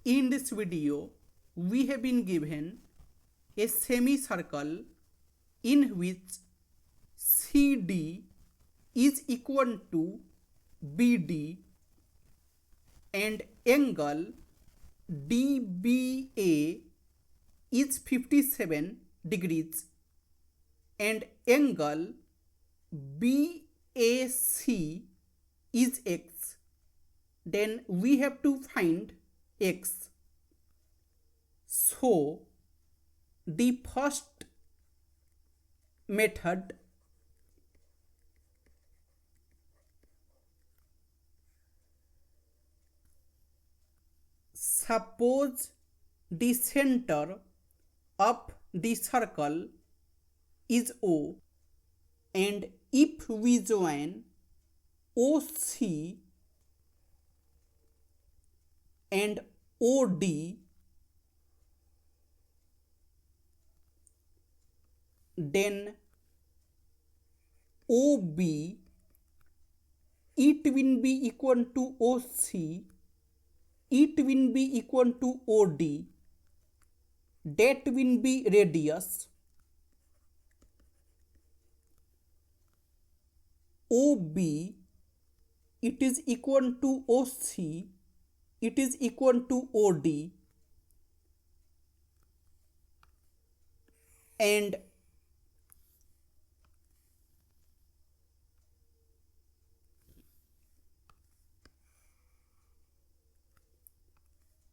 In this video, we have been given a semicircle in which CD is equal to BD and angle DBA is 57 degrees and angle BAC is X. Then we have to find X. So the first method, suppose the center of the circle is O, and if we join OC and OD, then OB, it will be equal to OC, it will be equal to OD, that will be radius. OB, it is equal to OC, it is equal to OD, and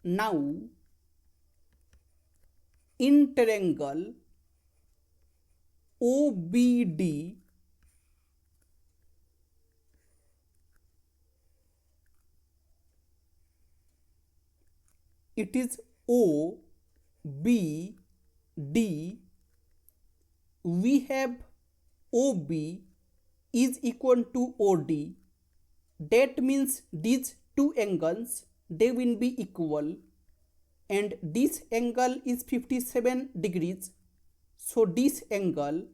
now in triangle OBD, it is OBD, we have OB is equal to OD, that means these two angles, they will be equal, and this angle is 57 degrees, so this angle,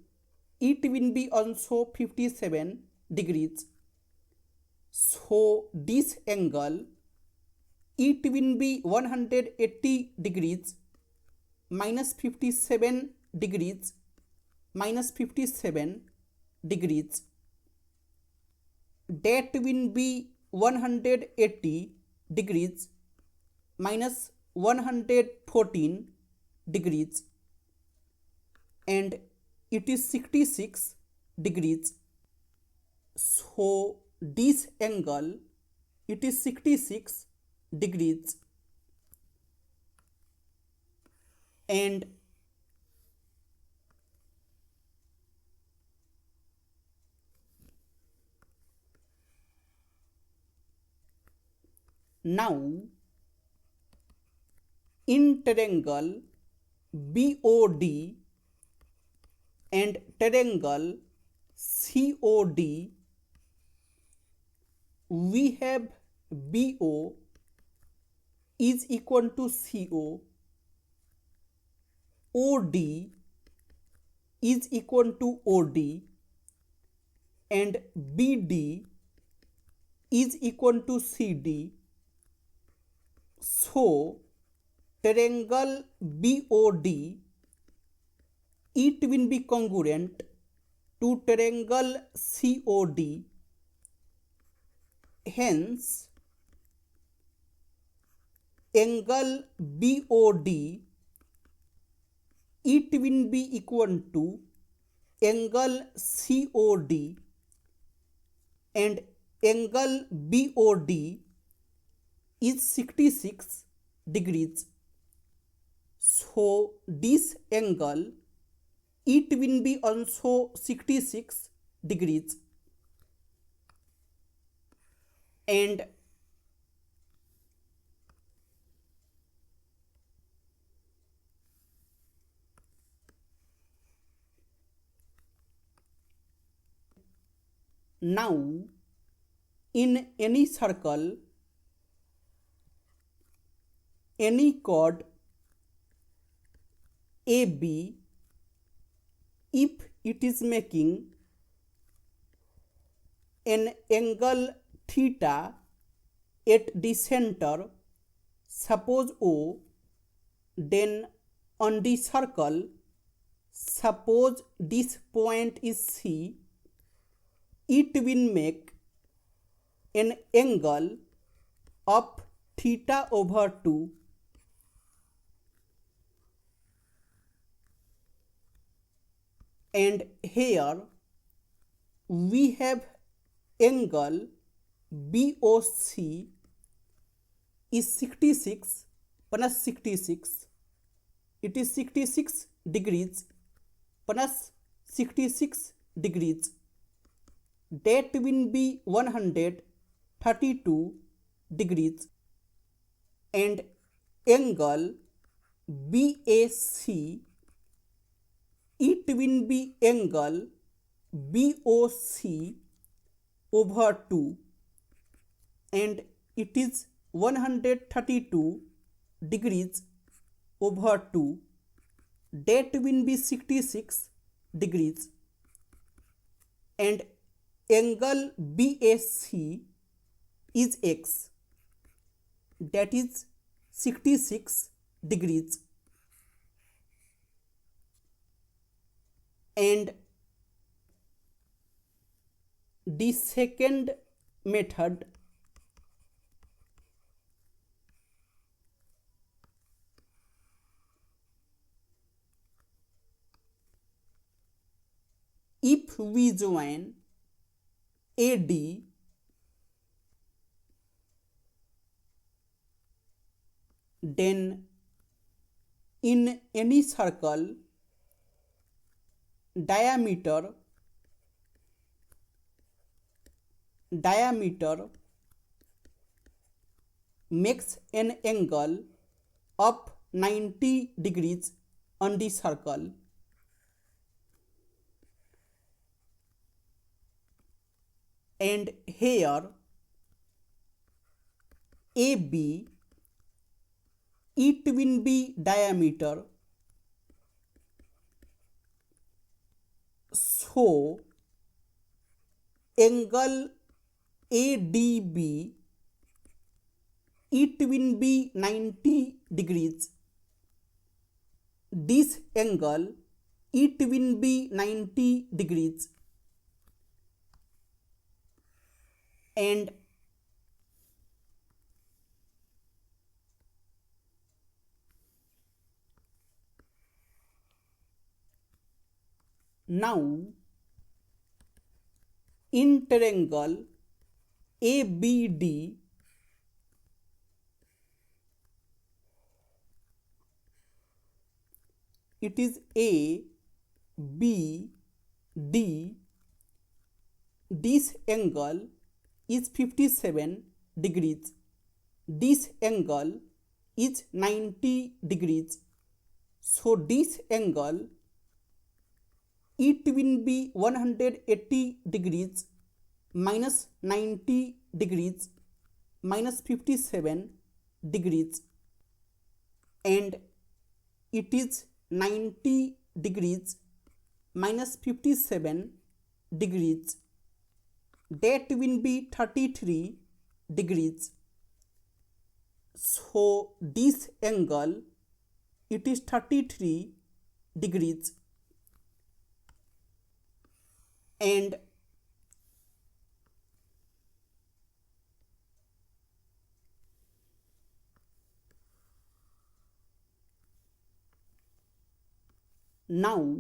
it will be also 57 degrees, so this angle, it will be 180 degrees minus 57 degrees minus 57 degrees, that will be 180 degrees minus 114 degrees, and it is 66 degrees. So this angle, it is 66 degrees, and now in triangle BOD and triangle COD, we have BO is equal to CO, OD is equal to OD, and BD is equal to CD. So triangle BOD, it will be congruent to triangle COD, hence angle BOD, it will be equal to angle COD, and angle BOD is 66 degrees. So this angle, it will be also 66 degrees, and now in any circle, any chord AB, if it is making an angle theta at the center, suppose O, then on the circle, suppose this point is C, it will make an angle of theta over 2, and here we have angle BOC is 66 plus 66. It is 66 degrees plus 66 degrees. That will be 132 degrees, and angle BAC, it will be angle BOC over 2, and it is 132 degrees over 2. That will be 66 degrees, and angle BAC is X, that is 66 degrees, and the second method, if we join AD then in any circle diameter makes an angle of 90 degrees on the circle, and here AB, it will be diameter, so angle ADB, it will be 90 degrees. This angle, it will be 90 degrees, and now in triangle ABD, it is A, B, D, this angle is 57 degrees, this angle is 90 degrees, so this angle, it will be 180 degrees minus 90 degrees minus 57 degrees, and it is 90 degrees minus 57 degrees, that will be 33 degrees. So this angle, it is 33 degrees, and now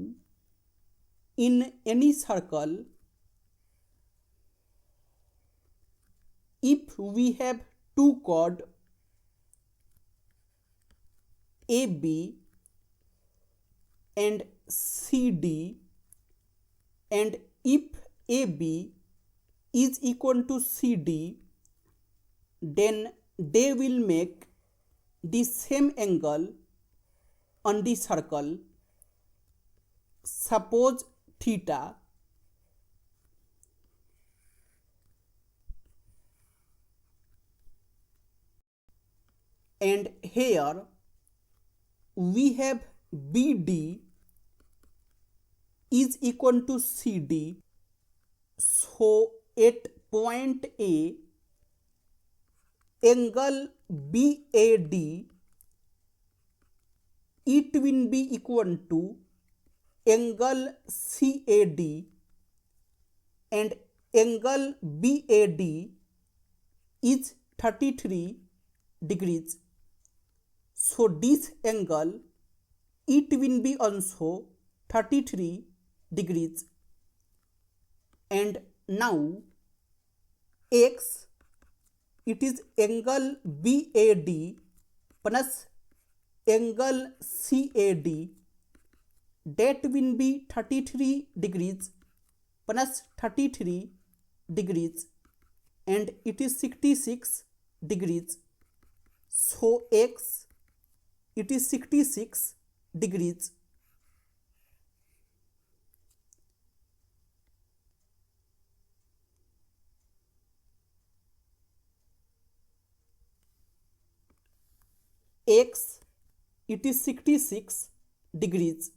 in any circle, if we have two chord AB and CD, and if AB is equal to CD, then they will make the same angle on the circle. Suppose theta, and here we have BD is equal to CD, so at point A, angle BAD, it will be equal to angle CAD, and angle BAD is 33 degrees. So this angle, it will be also 33 degrees. And now X, it is angle BAD plus angle CAD, that will be 33 degrees plus 33 degrees, and it is 66 degrees. So X, it is 66 degrees. X, it is 66 degrees.